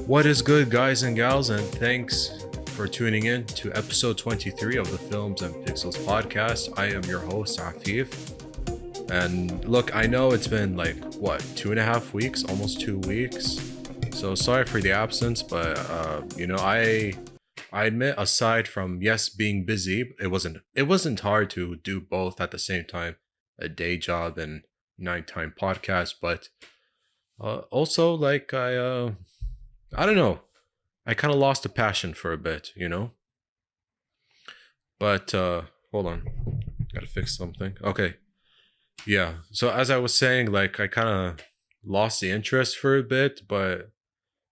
What is good, guys and gals, and thanks for tuning in to episode 23 of the Films and Pixels podcast. I am your host, Afif. And look, I know it's been like, 2.5 weeks, almost 2 weeks. So sorry for the absence, but, I admit, aside from, yes, being busy, it wasn't hard to do both at the same time, a day job and nighttime podcast, but also, I don't know. I kind of lost a passion for a bit, But hold on, gotta fix something. Okay, yeah. So as I was saying, like I kind of lost the interest for a bit, but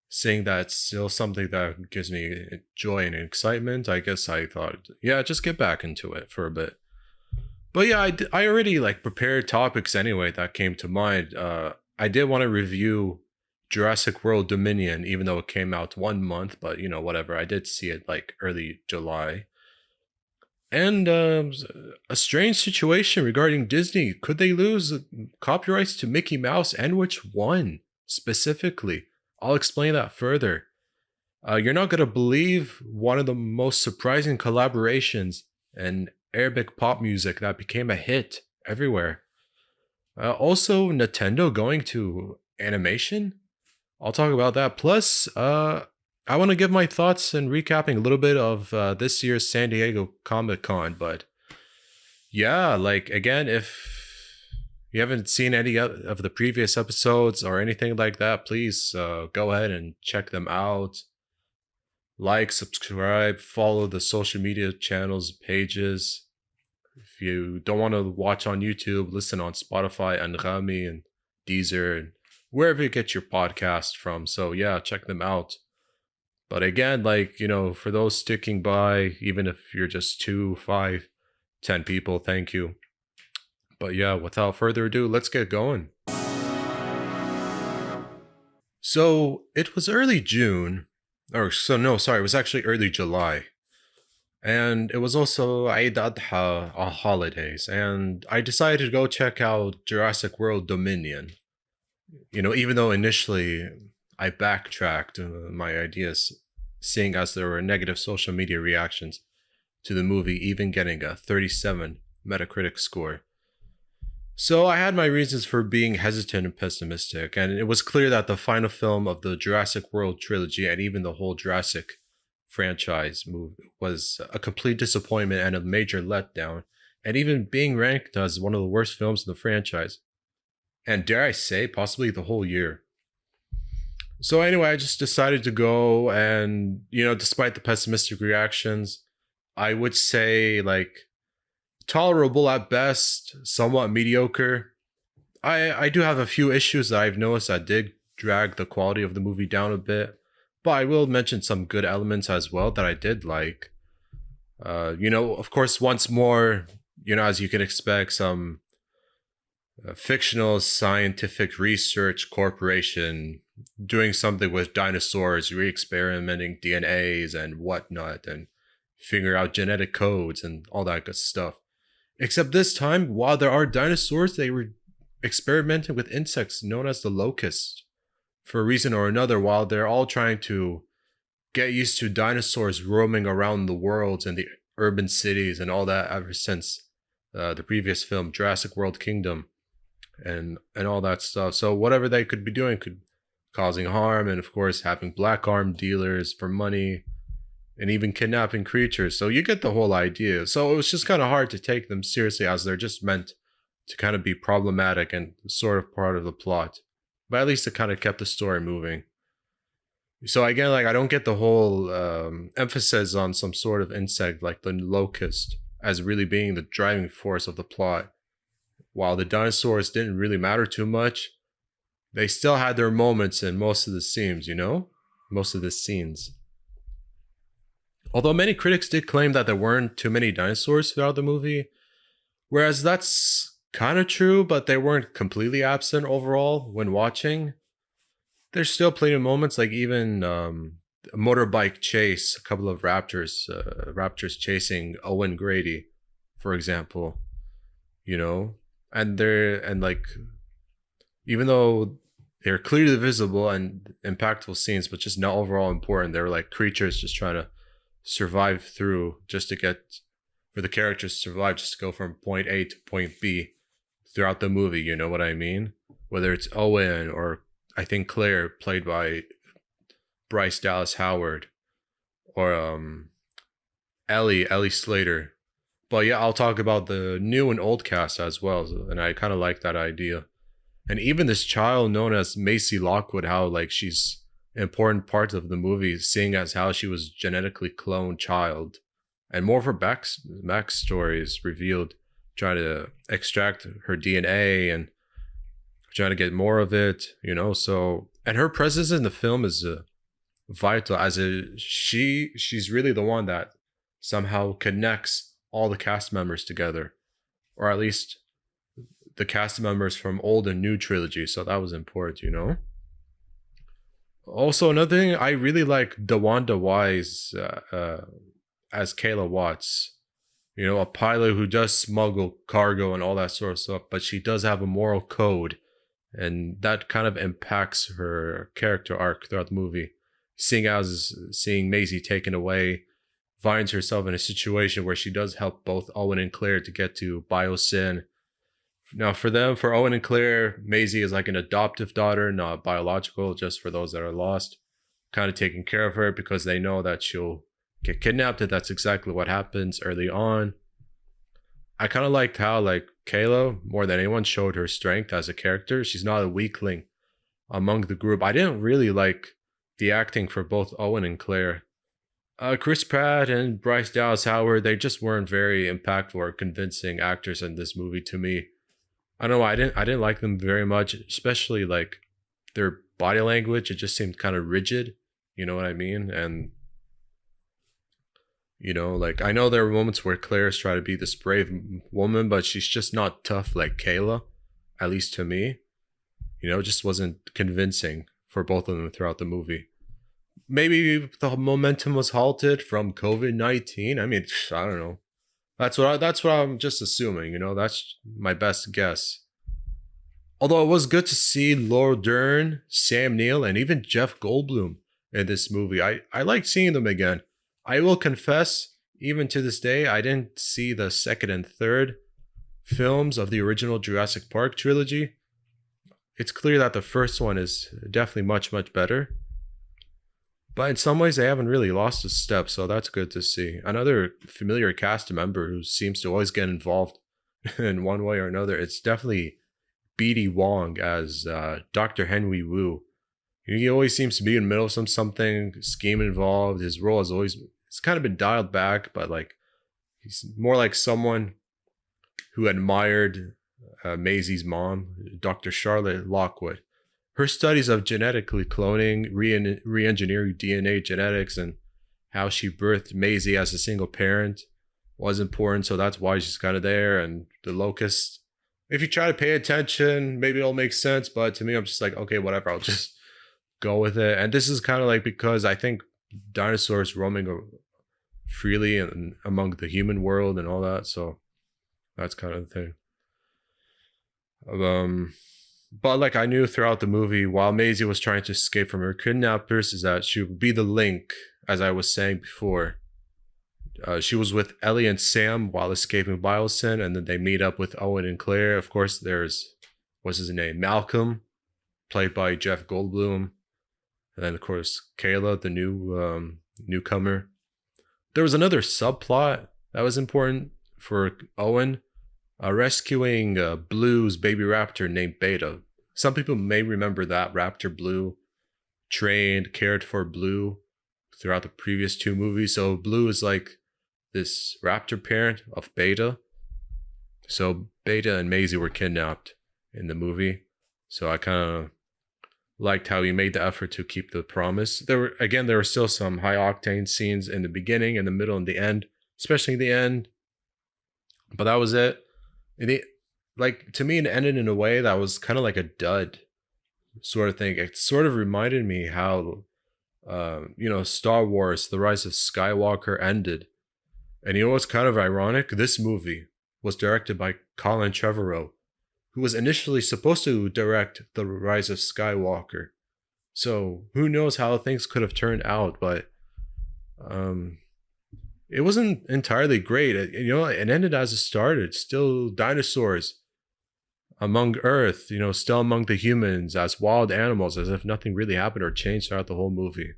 seeing that it's still something that gives me joy and excitement, I guess I thought, yeah, just get back into it for a bit. But yeah, I already like prepared topics anyway that came to mind. I did want to review Jurassic World Dominion, even though it came out 1 month, but whatever. I did see it like early July. And a strange situation regarding Disney. Could they lose copyrights to Mickey Mouse, and which one specifically? I'll explain that further. You're not going to believe one of the most surprising collaborations in Arabic pop music that became a hit everywhere. Also, Nintendo going to animation. I'll talk about that. Plus, I want to give my thoughts and recapping a little bit of this year's San Diego Comic-Con. But yeah, like again, if you haven't seen any of the previous episodes or anything like that, please go ahead and check them out. Like, subscribe, follow the social media channels, pages. If you don't want to watch on YouTube, listen on Spotify, Anghami, and Deezer, and wherever you get your podcast from. So yeah, check them out. But again, for those sticking by, even if you're just 2, 5, 10 people, thank you. But yeah, without further ado, let's get going. So it was early June, it was actually early July. And it was also Eid Adha holidays, and I decided to go check out Jurassic World Dominion. Even though initially I backtracked my ideas, seeing as there were negative social media reactions to the movie, even getting a 37 Metacritic score. So I had my reasons for being hesitant and pessimistic, and it was clear that the final film of the Jurassic World trilogy and even the whole Jurassic franchise movie was a complete disappointment and a major letdown, and even being ranked as one of the worst films in the franchise. And dare I say, possibly the whole year. So anyway, I just decided to go, and despite the pessimistic reactions, I would say tolerable at best, somewhat mediocre. I do have a few issues that I've noticed that did drag the quality of the movie down a bit, but I will mention some good elements as well that I did like. Of course, once more, as you can expect, some fictional scientific research corporation doing something with dinosaurs, re-experimenting DNAs and whatnot, and figure out genetic codes and all that good stuff. Except this time, while there are dinosaurs, they were experimenting with insects known as the locusts for a reason or another, while they're all trying to get used to dinosaurs roaming around the world and the urban cities and all that ever since the previous film, Jurassic World Kingdom, and all that stuff. So whatever they could be doing could causing harm, and of course having black arm dealers for money and even kidnapping creatures. So you get the whole idea. So it was just kind of hard to take them seriously, as they're just meant to kind of be problematic and sort of part of the plot. But at least it kind of kept the story moving. So again, I don't get the whole emphasis on some sort of insect like the locust as really being the driving force of the plot. While the dinosaurs didn't really matter too much, they still had their moments in most of the scenes, Most of the scenes. Although many critics did claim that there weren't too many dinosaurs throughout the movie, whereas that's kind of true, but they weren't completely absent overall when watching. There's still plenty of moments, like even a motorbike chase, a couple of raptors chasing Owen Grady, for example, and even though They're clearly visible and impactful scenes, but just not overall important. They're like creatures just trying to survive through just to get for the characters to survive, just to go from point A to point B throughout the movie. You know what I mean? Whether it's Owen or I think Claire, played by Bryce Dallas Howard, or Ellie Slater. But yeah, I'll talk about the new and old cast as well, and I kind of like that idea. And even this child known as Macy Lockwood, how like she's an important part of the movie, seeing as how she was genetically cloned child, and more of her backstory is revealed, trying to extract her DNA and trying to get more of it, you know. So, and her presence in the film is vital, as she's really the one that somehow connects all the cast members together, or at least the cast members from old and new trilogy. So that was important, you know. Also, another thing, I really like DeWanda Wise as Kayla Watts. You know, a pilot who does smuggle cargo and all that sort of stuff, but she does have a moral code, and that kind of impacts her character arc throughout the movie. Seeing Maisie taken away, finds herself in a situation where she does help both Owen and Claire to get to Biosyn. Now, for Owen and Claire, Maisie is like an adoptive daughter, not biological, just for those that are lost. Kind of taking care of her because they know that she'll get kidnapped, and that's exactly what happens early on. I kind of liked how, like, Kayla, more than anyone, showed her strength as a character. She's not a weakling among the group. I didn't really like the acting for both Owen and Claire. Chris Pratt and Bryce Dallas Howard, they just weren't very impactful or convincing actors in this movie to me. I don't know, I didn't like them very much, especially like their body language. It just seemed kind of rigid, you know what I mean? And you know, like, I know there were moments where Claire's trying to be this brave woman, but she's just not tough like Kayla, at least to me. You know, it just wasn't convincing for both of them throughout the movie. Maybe the momentum was halted from COVID-19. I mean, I don't know. That's what I'm just assuming, you know. That's my best guess. Although it was good to see Laura Dern, Sam Neill, and even Jeff Goldblum in this movie. I liked seeing them again. I will confess, even to this day, I didn't see the second and third films of the original Jurassic Park trilogy. It's clear that the first one is definitely much, much better. But in some ways, they haven't really lost a step, so that's good to see. Another familiar cast member who seems to always get involved in one way or another, it's definitely B.D. Wong as Dr. Henry Wu. He always seems to be in the middle of something, scheme involved. His role has always, it's kind of been dialed back, but like, he's more like someone who admired Maisie's mom, Dr. Charlotte Lockwood. Her studies of genetically cloning, re-engineering DNA genetics, and how she birthed Maisie as a single parent was important, so that's why she's kind of there. And the locust, if you try to pay attention, maybe it'll make sense, but to me, I'm just like, okay, whatever, I'll just go with it. And this is kind of like, because I think dinosaurs roaming freely among the human world and all that, so that's kind of the thing. But like, I knew throughout the movie, while Maisie was trying to escape from her kidnappers, is that she would be the link, as I was saying before. She was with Ellie and Sam while escaping Biosyn, and then they meet up with Owen and Claire. Of course, there's, what's his name? Malcolm, played by Jeff Goldblum. And then, of course, Kayla, the new newcomer. There was another subplot that was important for Owen. Rescuing Blue's baby raptor named Beta. Some people may remember that raptor Blue trained, cared for Blue throughout the previous two movies. So Blue is like this raptor parent of Beta. So Beta and Maisie were kidnapped in the movie. So I kind of liked how he made the effort to keep the promise. There were still some high octane scenes in the beginning, in the middle, and the end, especially the end. But that was it. Like, to me, it ended in a way that was kind of like a dud sort of thing. It sort of reminded me how, Star Wars, The Rise of Skywalker ended. And you know what's kind of ironic? This movie was directed by Colin Trevorrow, who was initially supposed to direct The Rise of Skywalker. So who knows how things could have turned out, but um, it wasn't entirely great. It ended as it started. Still dinosaurs among Earth, still among the humans as wild animals, as if nothing really happened or changed throughout the whole movie.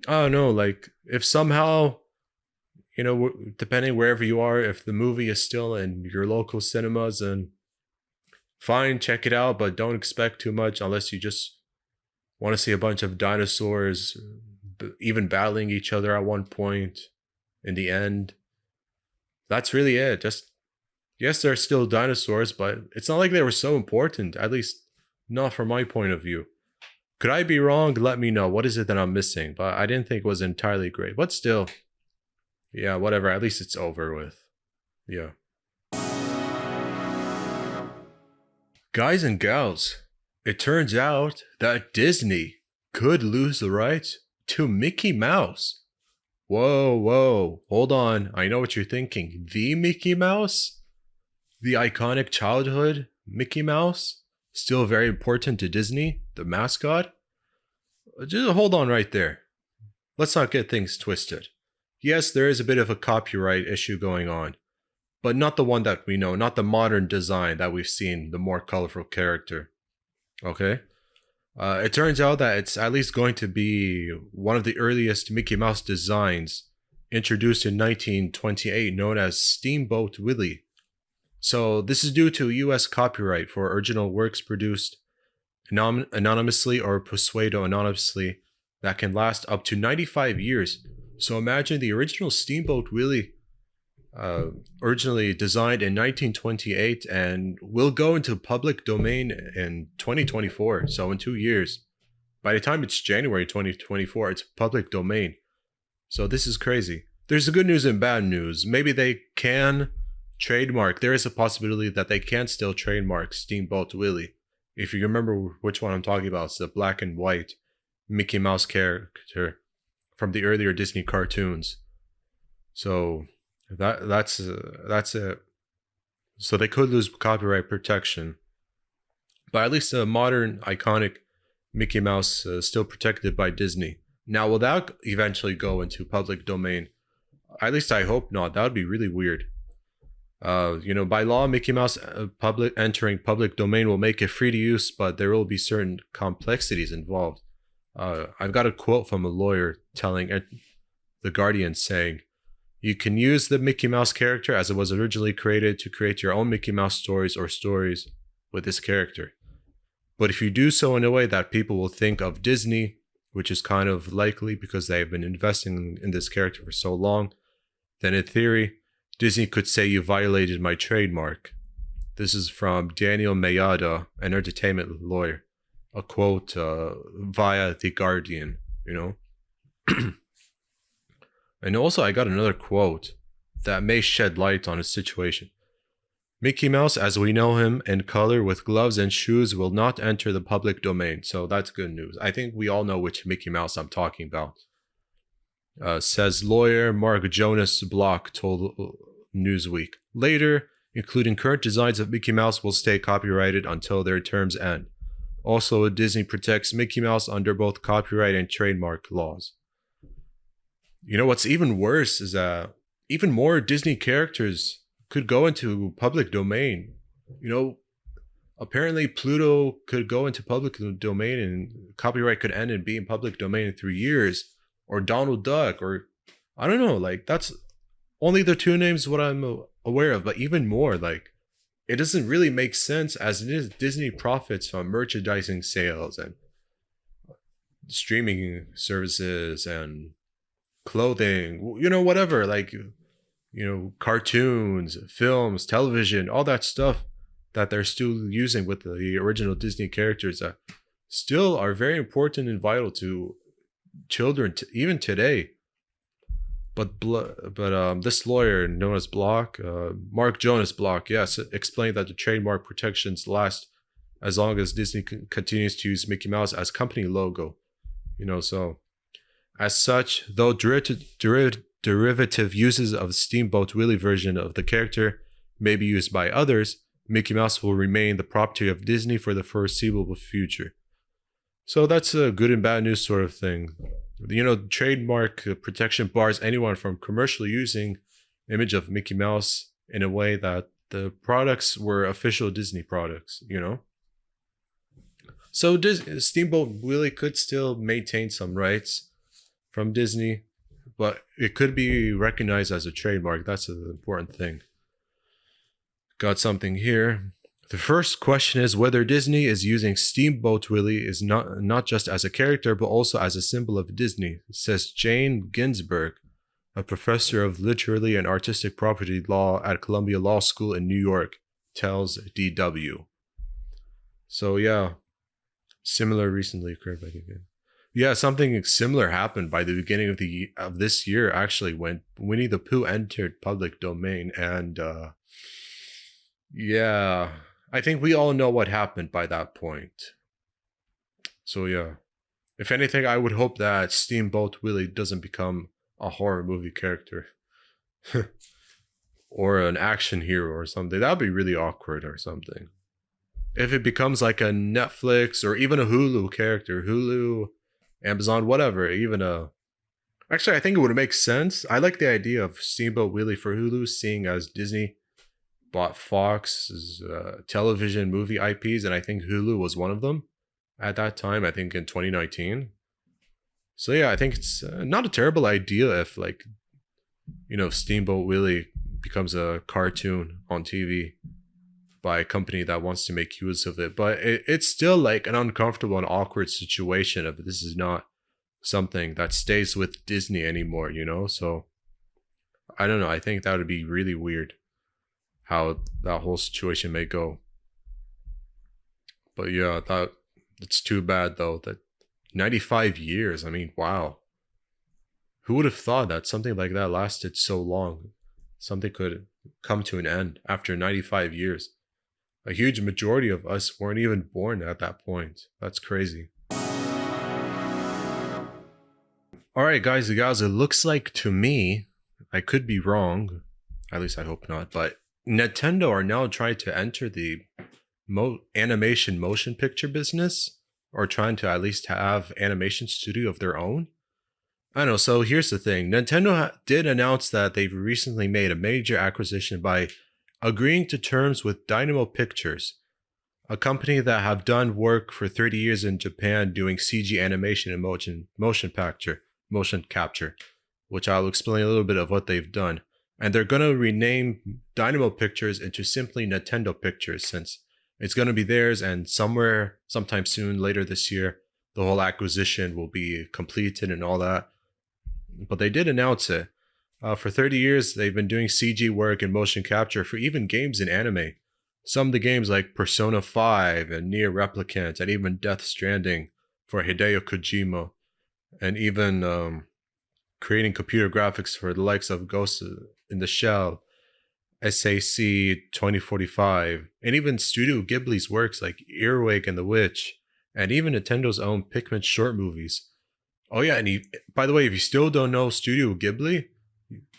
I don't know, like if somehow, depending wherever you are, if the movie is still in your local cinemas, and fine, check it out, but don't expect too much unless you just want to see a bunch of dinosaurs even battling each other at one point in the end. That's really it. Just, yes, they're still dinosaurs, but it's not like they were so important, at least not from my point of view. Could I be wrong? Let me know. What is it that I'm missing? But I didn't think it was entirely great. But still, yeah, whatever. At least it's over with. Yeah. Guys and gals, it turns out that Disney could lose the rights to Mickey Mouse. Whoa, hold on. I know what you're thinking. The Mickey Mouse? The iconic childhood Mickey Mouse? Still very important to Disney, the mascot? Just hold on right there. Let's not get things twisted. Yes, there is a bit of a copyright issue going on, but not the one that we know, not the modern design that we've seen, the more colorful character. Okay? It turns out that it's at least going to be one of the earliest Mickey Mouse designs, introduced in 1928, known as Steamboat Willie. So this is due to US copyright for original works produced anonymously or pseudo anonymously that can last up to 95 years. So imagine the original Steamboat Willie, originally designed in 1928 and will go into public domain in 2024. So in 2 years, by the time it's January 2024, it's public domain. So this is crazy. There's the good news and bad news. Maybe they can trademark. There is a possibility that they can still trademark Steamboat Willie. If you remember which one I'm talking about, it's the black and white Mickey Mouse character from the earlier Disney cartoons. So that's it. So they could lose copyright protection, but at least a modern iconic Mickey Mouse is still protected by Disney. Now, will that eventually go into public domain? At least I hope not. That would be really weird. By law, Mickey Mouse entering public domain will make it free to use, but there will be certain complexities involved. I've got a quote from a lawyer telling The Guardian saying, "You can use the Mickey Mouse character as it was originally created to create your own Mickey Mouse stories or stories with this character. But if you do so in a way that people will think of Disney, which is kind of likely because they've been investing in this character for so long, then in theory, Disney could say you violated my trademark." This is from Daniel Mayada, an entertainment lawyer. A quote via The Guardian, And also I got another quote that may shed light on the situation. "Mickey Mouse, as we know him, in color with gloves and shoes, will not enter the public domain." So that's good news. I think we all know which Mickey Mouse I'm talking about. Says lawyer Mark Jonas Block told Newsweek. Later, including current designs of Mickey Mouse, will stay copyrighted until their terms end. Also, Disney protects Mickey Mouse under both copyright and trademark laws. What's even worse is that even more Disney characters could go into public domain. Apparently Pluto could go into public domain and copyright could end and be in public domain in 3 years. Or Donald Duck, or I don't know, that's only the two names what I'm aware of, but even more, it doesn't really make sense as it is Disney profits from merchandising sales and streaming services and clothing, whatever, cartoons, films, television, all that stuff that they're still using with the original Disney characters that still are very important and vital to children even today. But this lawyer known as Block, Mark Jonas Block, yes, explained that the trademark protections last as long as Disney continues to use Mickey Mouse as company logo. So as such, though derivative uses of Steamboat Willie version of the character may be used by others, Mickey Mouse will remain the property of Disney for the foreseeable future. So that's a good and bad news sort of thing. Trademark protection bars anyone from commercially using image of Mickey Mouse in a way that the products were official Disney products. So Steamboat Willie could still maintain some rights from Disney, but it could be recognized as a trademark. That's an important thing. Got something here. The first question is whether Disney is using Steamboat Willie is not just as a character, but also as a symbol of Disney, says Jane Ginsburg, a professor of literary and artistic property law at Columbia Law School in New York, tells DW. So yeah, similar recently occurred by the game. Yeah, something similar happened by the beginning of this year, actually, when Winnie the Pooh entered public domain. And yeah, I think we all know what happened by that point. So yeah, if anything, I would hope that Steamboat Willie doesn't become a horror movie character or an action hero or something. That would be really awkward or something. If it becomes like a Netflix or even a Hulu character, Hulu, Amazon, whatever, actually, I think it would make sense. I like the idea of Steamboat Willie for Hulu, seeing as Disney bought Fox's television movie IPs, and I think Hulu was one of them at that time, I think in 2019. So yeah, I think it's not a terrible idea if Steamboat Willie becomes a cartoon on TV by a company that wants to make use of it. But it's still like an uncomfortable and awkward situation if this is not something that stays with Disney anymore, So I don't know. I think that would be really weird how that whole situation may go. But yeah, it's too bad though that 95 years. I mean, wow. Who would have thought that something like that lasted so long? Something could come to an end after 95 years. A huge majority of us weren't even born at that point. That's crazy. Alright, guys and gals, it looks like to me, I could be wrong, at least I hope not, but Nintendo are now trying to enter the animation motion picture business, or trying to at least have animation studio of their own. I don't know, so here's the thing. Nintendo did announce that they've recently made a major acquisition by agreeing to terms with Dynamo Pictures, a company that have done work for 30 years in Japan doing CG animation and motion capture, which I'll explain a little bit of what they've done. And they're going to rename Dynamo Pictures into simply Nintendo Pictures, since it's going to be theirs, and sometime soon, later this year, the whole acquisition will be completed and all that. But they did announce it. For 30 years, they've been doing CG work and motion capture for even games in anime. Some of the games like Persona 5 and Nier Replicant and even Death Stranding for Hideo Kojima. And even creating computer graphics for the likes of Ghost in the Shell, SAC 2045, and even Studio Ghibli's works like Earwig and the Witch, and even Nintendo's own Pikmin short movies. Oh yeah, and by the way, if you still don't know Studio Ghibli,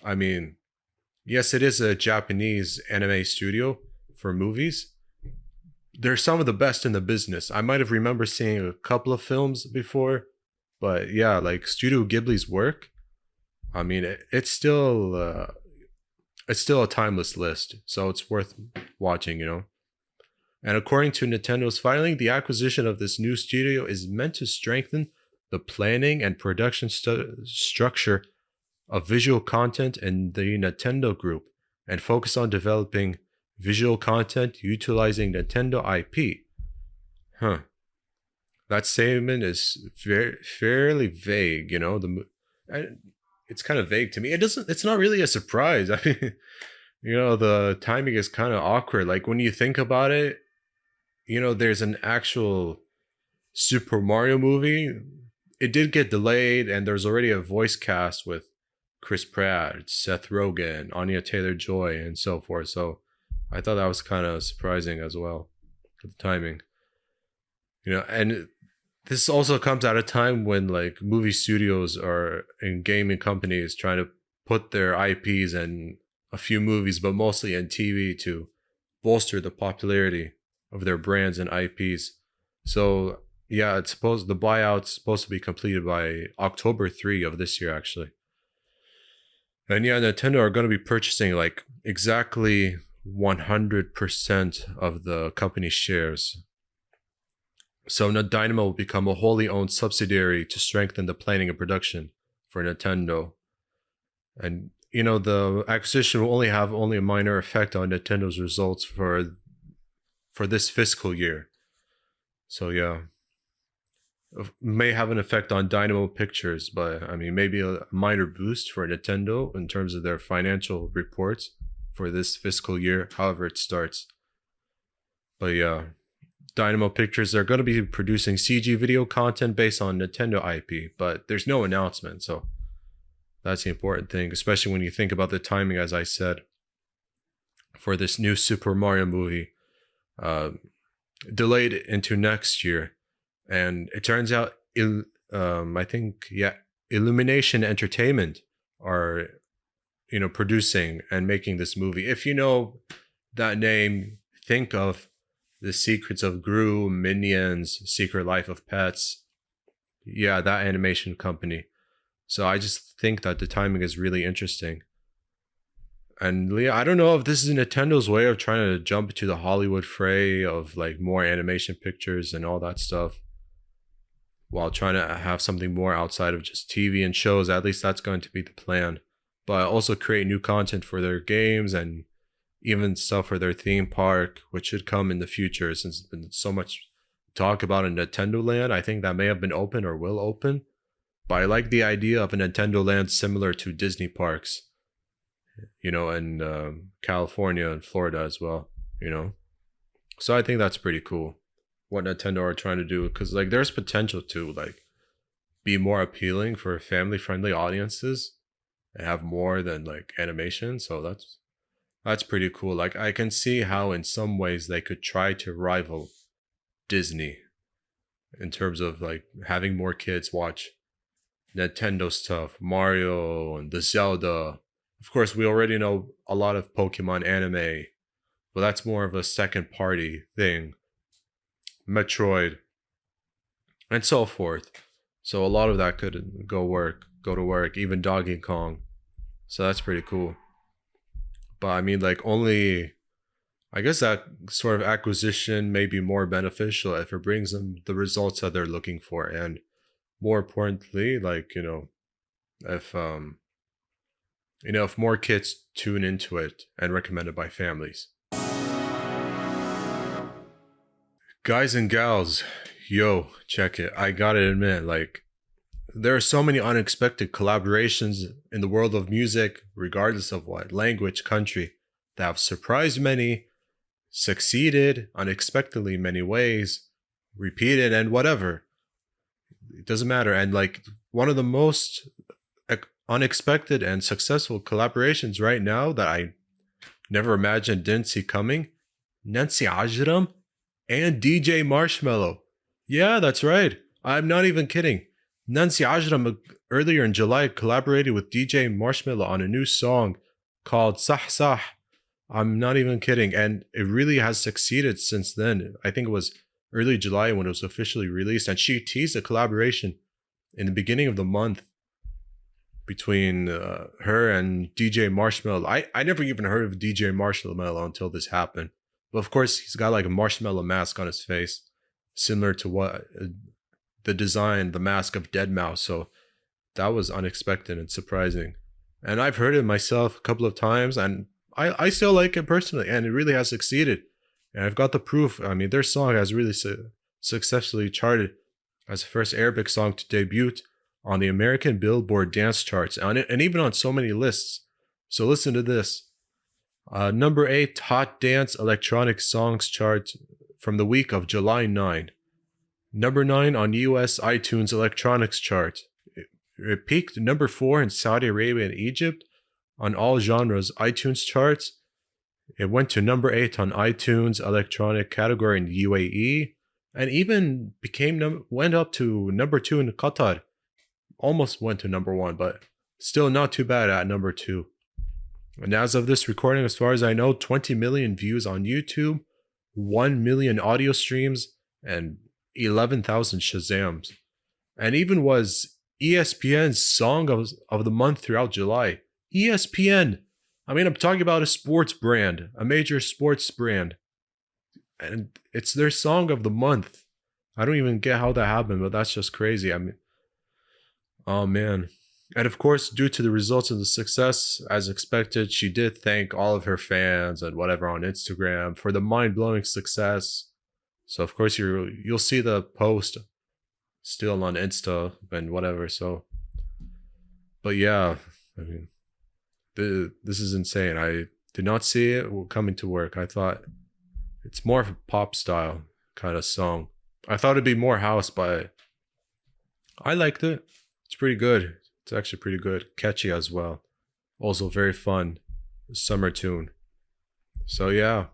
I mean, yes, it is a Japanese anime studio for movies. They're some of the best in the business. I might have remembered seeing a couple of films before, but yeah, like Studio Ghibli's work, I mean, it's still a timeless list, so it's worth watching, And according to Nintendo's filing, the acquisition of this new studio is meant to strengthen the planning and production structure of visual content in the Nintendo Group and focus on developing visual content utilizing Nintendo IP. That statement is fairly vague, it's kind of vague to me. It's not really a surprise. I mean, the timing is kind of awkward. Like when you think about it, there's an actual Super Mario movie. It did get delayed, and there's already a voice cast with Chris Pratt, Seth Rogen, Anya Taylor-Joy, and so forth. So I thought that was kind of surprising as well, the timing. And this also comes at a time when like movie studios and gaming companies trying to put their IPs in a few movies, but mostly in TV to bolster the popularity of their brands and IPs. So yeah, it's supposed the buyout's supposed to be completed by October 3 of this year, actually. And yeah, Nintendo are going to be purchasing like exactly 100% of the company's shares. So Dynamo will become a wholly owned subsidiary to strengthen the planning and production for Nintendo. And you know, the acquisition will only have a minor effect on Nintendo's results for this fiscal year. So yeah, may have an effect on Dynamo Pictures, but I mean, maybe a minor boost for Nintendo in terms of their financial reports for this fiscal year, however it starts. But yeah, Dynamo Pictures are going to be producing CG video content based on Nintendo IP, but there's no announcement, so that's the important thing, especially when you think about the timing, as I said, for this new Super Mario movie, delayed into next year. And it turns out, I think, yeah, Illumination Entertainment are, you know, producing and making this movie. If you know that name, think of The Secrets of Gru, Minions, Secret Life of Pets. Yeah, that animation company. So I just think that the timing is really interesting. And yeah, I don't know if this is Nintendo's way of trying to jump into the Hollywood fray of like more animation pictures and all that stuff, while trying to have something more outside of just TV and shows. At least that's going to be the plan. But also create new content for their games and even stuff for their theme park, which should come in the future, since there's been so much talk about a Nintendo Land. I think that may have been open or will open. But I like the idea of a Nintendo Land similar to Disney parks, you know, in California and Florida as well, you know. So I think that's pretty cool what Nintendo are trying to do, because like there's potential to like be more appealing for family friendly audiences and have more than like animation. So that's pretty cool. Like I can see how in some ways they could try to rival Disney in terms of like having more kids watch Nintendo stuff, Mario and the Zelda. Of course, we already know a lot of Pokemon anime, but that's more of a second party thing. Metroid, and so forth. So a lot of that could go to work, even Donkey Kong. So that's pretty cool. But I mean, like only, I guess that sort of acquisition may be more beneficial if it brings them the results that they're looking for, and more importantly, like you know, if more kids tune into it and recommend it by families. Guys and gals, yo, check it. I gotta admit, like, there are so many unexpected collaborations in the world of music, regardless of what language, country, that have surprised many, succeeded unexpectedly many ways, repeated, and whatever. It doesn't matter. And like one of the most unexpected and successful collaborations right now that I never imagined, didn't see coming, Nancy Ajram and DJ Marshmello. Yeah, that's right. I'm not even kidding. Nancy Ajram earlier in July collaborated with DJ Marshmello on a new song called Sah Sah. I'm not even kidding. And it really has succeeded since then. I think it was early July when it was officially released. And she teased a collaboration in the beginning of the month between her and DJ Marshmello. I never even heard of DJ Marshmello until this happened. But of course, he's got like a marshmallow mask on his face, similar to what the design, the mask of Deadmau5. So that was unexpected and surprising. And I've heard it myself a couple of times, and I still like it personally, and it really has succeeded. And I've got the proof. I mean, their song has really successfully charted as the first Arabic song to debut on the American Billboard dance charts, and even on so many lists. So listen to this. Number 8 Hot Dance Electronic Songs chart from the week of July 9. Number 9 on US iTunes Electronics chart. It peaked number 4 in Saudi Arabia and Egypt on all genres iTunes charts. It went to number 8 on iTunes Electronic category in the UAE, and even went up to number 2 in Qatar. Almost went to number 1, but still not too bad at number 2. And as of this recording, as far as I know, 20 million views on YouTube, 1 million audio streams, and 11,000 Shazams. And even was ESPN's Song of the Month throughout July. ESPN! I mean, I'm talking about a sports brand, a major sports brand. And it's their Song of the Month. I don't even get how that happened, but that's just crazy. I mean, oh man. And of course, due to the results of the success, as expected, she did thank all of her fans and whatever on Instagram for the mind-blowing success. So of course you'll see the post still on Insta and whatever. So, but yeah, I mean, this is insane. I did not see it coming to work. I thought it's more of a pop style kind of song. I thought it'd be more house, but I liked it. It's pretty good. It's actually pretty good. Catchy as well. Also very fun. Summer tune. So yeah.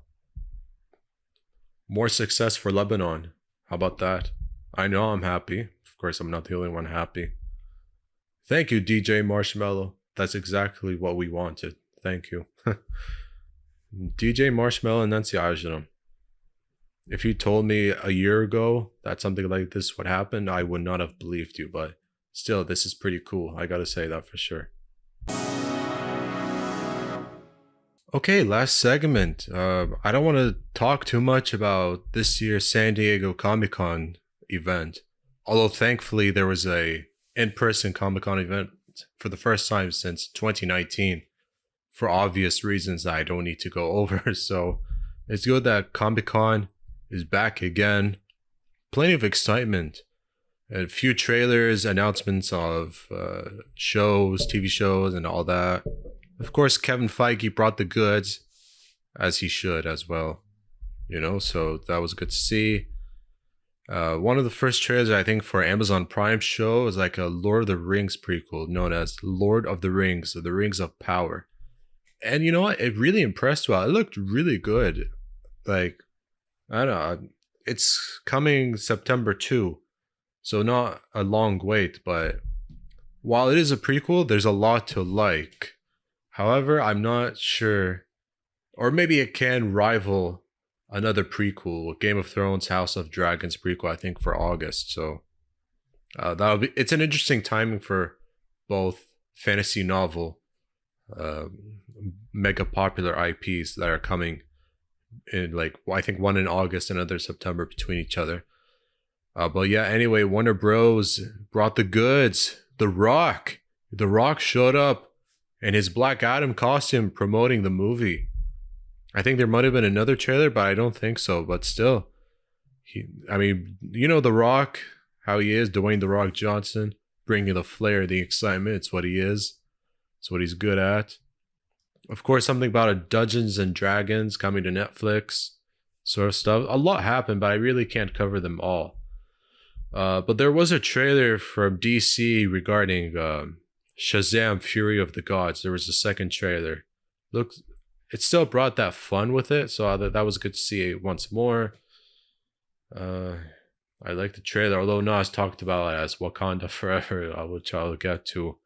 More success for Lebanon. How about that? I know I'm happy. Of course, I'm not the only one happy. Thank you, DJ Marshmello. That's exactly what we wanted. Thank you. DJ Marshmello and Nancy Ajram. If you told me a year ago that something like this would happen, I would not have believed you, but still, this is pretty cool. I gotta say that for sure. Okay, last segment. I don't want to talk too much about this year's San Diego Comic-Con event. Although thankfully there was a in-person Comic-Con event for the first time since 2019. For obvious reasons that I don't need to go over. So it's good that Comic-Con is back again. Plenty of excitement. A few trailers, announcements of shows, TV shows, and all that. Of course, Kevin Feige brought the goods, as he should as well. You know, so that was good to see. One of the first trailers, I think, for Amazon Prime show is like a Lord of the Rings prequel known as Lord of the Rings, or the Rings of Power. And you know what? It really impressed me. It looked really good. Like, I don't know. It's coming September 2. So not a long wait, but while it is a prequel, there's a lot to like. However, I'm not sure, or maybe it can rival another prequel, Game of Thrones, House of Dragons prequel, I think for August. So it's an interesting timing for both fantasy novel, mega popular IPs that are coming in, like, I think one in August and another September between each other. But yeah, anyway, Warner Bros. Brought the goods. The Rock showed up in his Black Adam costume promoting the movie. I think there might have been another trailer, but I don't think so. But still, I mean, you know The Rock, how he is, Dwayne The Rock Johnson, bringing the flair, the excitement. It's what he is. It's what he's good at. Of course, something about a Dungeons and Dragons coming to Netflix, sort of stuff. A lot happened, but I really can't cover them all. But there was a trailer from DC regarding Shazam! Fury of the Gods. There was a second trailer. Look, it still brought that fun with it, so that was good to see it once more. I like the trailer, although Nas talked about it as Wakanda Forever, which I'll get to.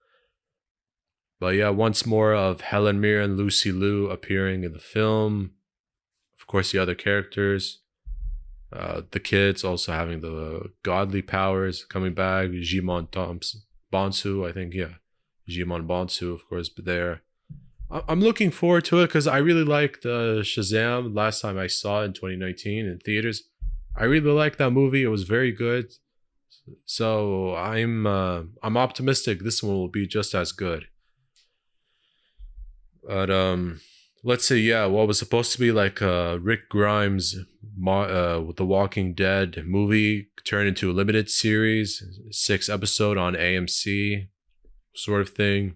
But yeah, once more of Helen Mirren and Lucy Liu appearing in the film. Of course, the other characters. The kids also having the godly powers coming back. Jimon Bonsu, I think, yeah. Jimon Bonsu, of course, but there. I'm looking forward to it because I really liked Shazam last time I saw it in 2019 in theaters. I really liked that movie. It was very good. So I'm optimistic this one will be just as good. But let's see, yeah, what was supposed to be like Rick Grimes with The Walking Dead movie turned into a limited series, 6 episode on AMC sort of thing.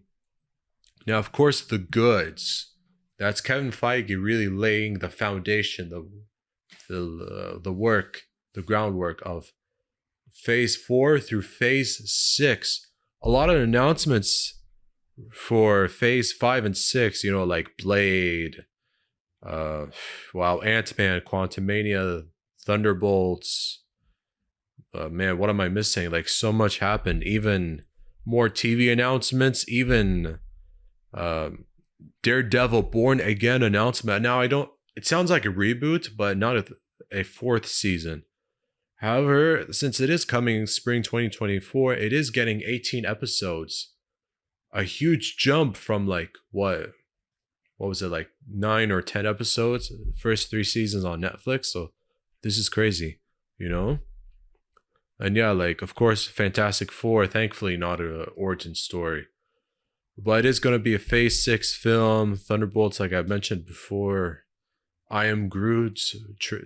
Now, of course, the goods. That's Kevin Feige really laying the foundation, the work, the groundwork of Phase 4 through Phase 6. A lot of announcements for Phase 5 and 6, you know, like Blade, Ant-Man, Quantumania, Thunderbolts. Man, what am I missing? Like, so much happened. Even more TV announcements, even Daredevil Born Again announcement. Now, I don't, it sounds like a reboot, but not a fourth season. However, since it is coming spring 2024, it is getting 18 episodes. A huge jump from like what was it, like 9 or 10 episodes, first 3 seasons on Netflix. So this is crazy, you know? And yeah, like, of course, Fantastic Four, thankfully not an origin story. But it is going to be a Phase 6 film. Thunderbolts, like I mentioned before. I Am Groot's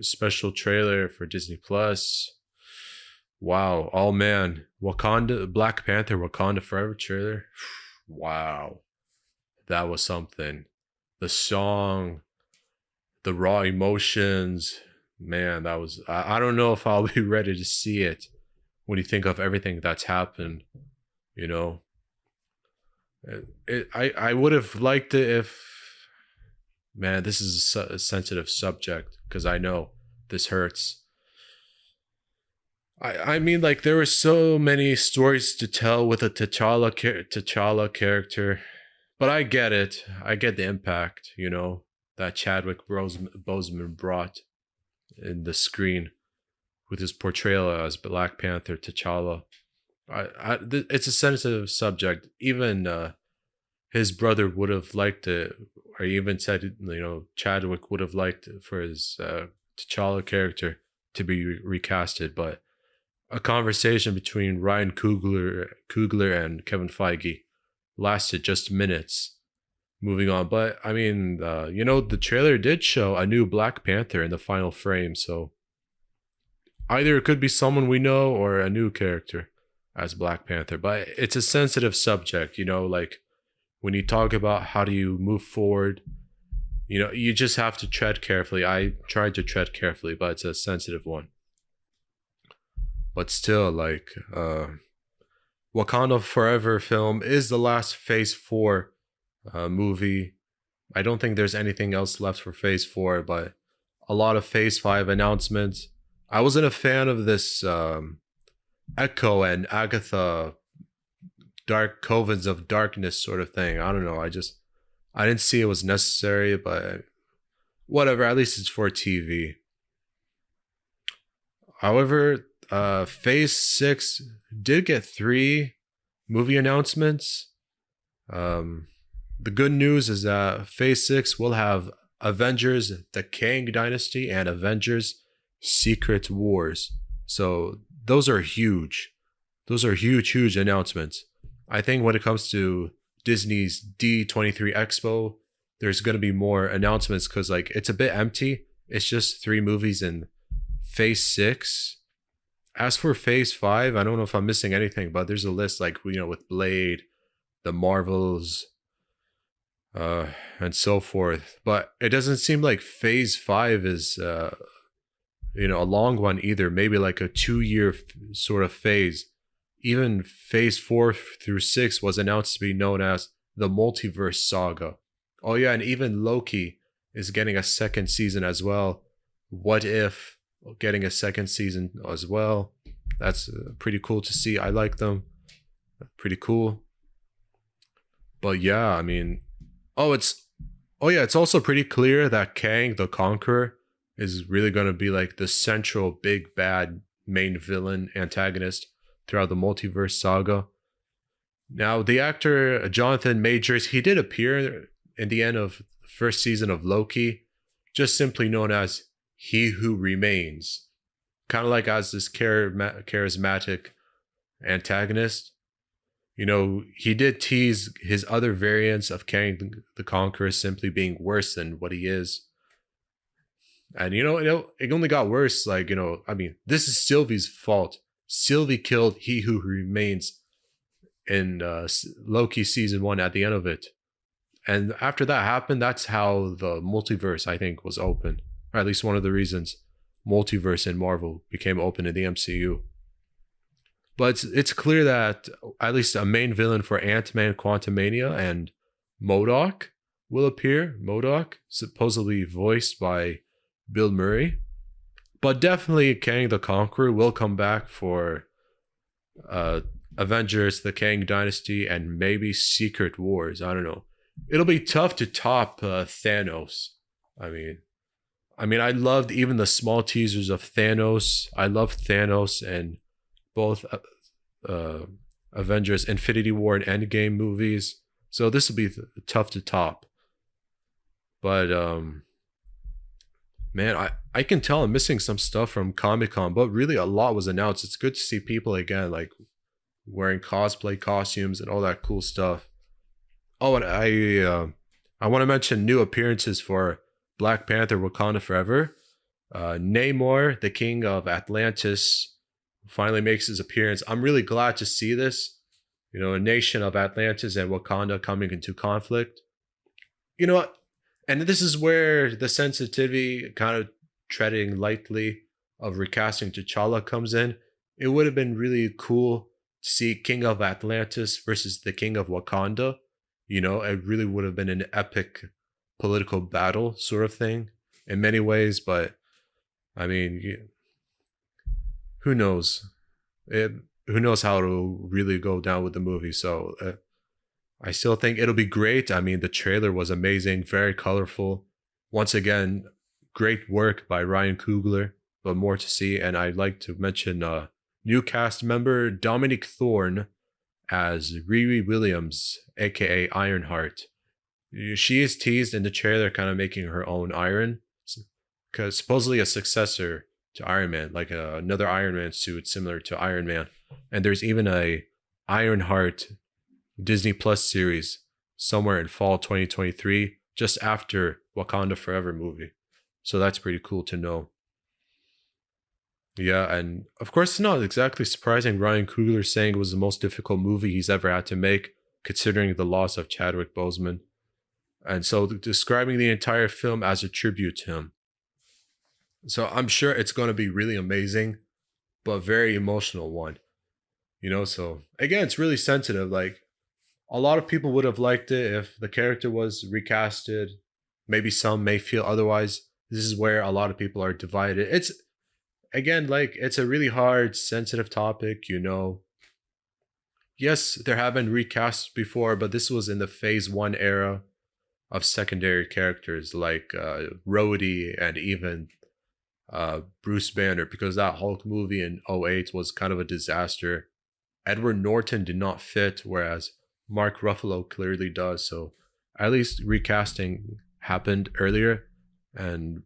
special trailer for Disney Plus. Wow. Oh man. Wakanda, Black Panther, Wakanda Forever trailer. Wow. That was something. The song, the raw emotions. Man, that was, I don't know if I'll be ready to see it when you think of everything that's happened, you know? I would have liked it if, man, this is a sensitive subject because I know this hurts. I mean, like, there were so many stories to tell with a T'Challa character, but I get it. I get the impact, you know, that Chadwick Boseman brought in the screen with his portrayal as Black Panther T'Challa. It's a sensitive subject. Even his brother would have liked it, or even said, you know, Chadwick would have liked it for his T'Challa character to be recasted. But a conversation between Ryan Coogler and Kevin Feige lasted just minutes. Moving on, but I mean, you know, the trailer did show a new Black Panther in the final frame, so either it could be someone we know or a new character as Black Panther. But it's a sensitive subject, you know, like when you talk about how do you move forward, you know, you just have to tread carefully. I tried to tread carefully, but it's a sensitive one. But still, like, Wakanda Forever film is the last Phase 4 movie. I don't think there's anything else left for Phase 4, but a lot of Phase 5 announcements. I wasn't a fan of this Echo and Agatha Dark Covens of Darkness sort of thing. I don't know. I didn't see it was necessary, but whatever. At least it's for TV. However, Phase 6 did get 3 movie announcements. The good news is that Phase 6 will have Avengers The Kang Dynasty and Avengers Secret Wars. So those are huge. Those are huge announcements. I think when it comes to Disney's D23 Expo, there's going to be more announcements because, like, it's a bit empty. It's just 3 movies in Phase 6. As for Phase 5, I don't know if I'm missing anything, but there's a list, like, you know, with Blade, the Marvels, and so forth. But it doesn't seem like Phase 5 is, you know, a long one either. Maybe like a 2-year sort of phase. Even Phase 4 through 6 was announced to be known as the Multiverse Saga. Oh yeah, and even Loki is getting a second season as well. What If getting a second season as well. That's pretty cool to see. I like them. Pretty cool. But yeah, I mean, it's also pretty clear that Kang the Conqueror is really going to be like the central big bad main villain antagonist throughout the Multiverse Saga. Now, the actor Jonathan Majors, he did appear in the end of the first season of Loki, just simply known as He Who Remains, kind of like as this charismatic antagonist. You know, he did tease his other variants of Kang the Conqueror simply being worse than what he is. And, you know, it only got worse. Like, you know, I mean, this is Sylvie's fault. Sylvie killed He Who Remains in Loki season 1 at the end of it. And after that happened, that's how the multiverse, I think, was open. Or at least one of the reasons multiverse in Marvel became open in the MCU. But it's clear that at least a main villain for Ant-Man Quantumania and MODOK will appear. MODOK, supposedly voiced by Bill Murray. But definitely Kang the Conqueror will come back for Avengers, the Kang Dynasty, and maybe Secret Wars. I don't know. it'll be tough to top Thanos. I mean, I loved even the small teasers of Thanos. I love Thanos and both uh, Avengers Infinity War and Endgame movies. So this will be tough to top. But man, I can tell I'm missing some stuff from Comic Con, but really a lot was announced. It's good to see people again, like wearing cosplay costumes and all that cool stuff. Oh, and I want to mention new appearances for Black Panther: Wakanda Forever. Namor, the king of Atlantis, finally makes his appearance. I'm really glad to see this. You know, a nation of Atlantis and Wakanda coming into conflict. You know what? And this is where the sensitivity, kind of treading lightly, of recasting T'Challa comes in. It would have been really cool to see King of Atlantis versus the King of Wakanda. You know, it really would have been an epic political battle sort of thing in many ways. But I mean, who knows? Who knows how it'll really go down with the movie? So I still think it'll be great. I mean, the trailer was amazing, very colorful. Once again, great work by Ryan Coogler, but more to see. And I'd like to mention new cast member Dominic Thorne as Riri Williams, aka Ironheart. She is teased in the trailer, kind of making her own Iron, because supposedly a successor to Iron Man, like another Iron Man suit similar to Iron Man. And there's even a Ironheart Disney Plus series somewhere in fall 2023, just after Wakanda Forever movie. So that's pretty cool to know. Yeah, and of course, it's not exactly surprising Ryan Coogler saying it was the most difficult movie he's ever had to make, considering the loss of Chadwick Boseman. And so describing the entire film as a tribute to him. So I'm sure it's going to be really amazing, but very emotional one. You know, so again, it's really sensitive. Like, a lot of people would have liked it if the character was recasted. Maybe some may feel otherwise. This is where a lot of people are divided. It's, again, like, it's a really hard, sensitive topic, you know. Yes, there have been recasts before, but this was in the phase one era of secondary characters like Rhodey and even Bruce Banner, because that Hulk movie in '08 was kind of a disaster. Edward Norton did not fit, whereas Mark Ruffalo clearly does. So at least recasting happened earlier, and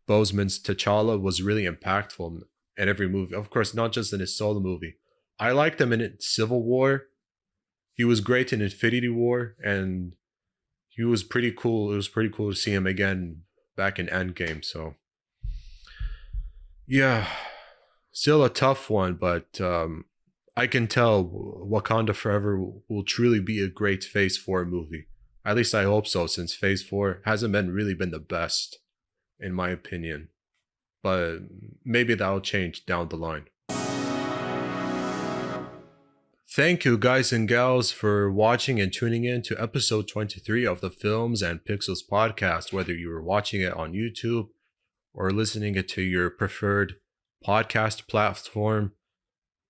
Boseman's T'Challa was really impactful in every movie. Of course, not just in his solo movie. I liked him in Civil War. He was great in Infinity War, and he was pretty cool. It was pretty cool to see him again back in Endgame. So yeah, still a tough one, but I can tell Wakanda Forever will truly be a great Phase 4 movie. At least I hope so, since Phase 4 hasn't really been the best, in my opinion. But maybe that'll change down the line. Thank you, guys and gals, for watching and tuning in to episode 23 of the Films and Pixels podcast, whether you were watching it on YouTube or listening it to your preferred podcast platform.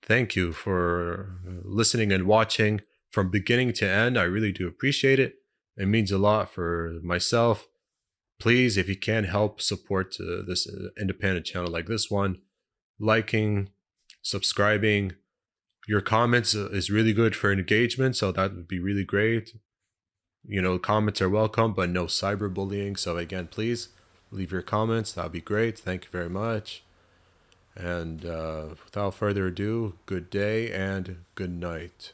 Thank you for listening and watching from beginning to end. I really do appreciate it. It means a lot for myself. Please, if you can, help support this independent channel like this one. Liking, subscribing. Your comments is really good for engagement, so that would be really great. You know, comments are welcome, but no cyberbullying. So again, please leave your comments. That would be great. Thank you very much. And without further ado, good day and good night.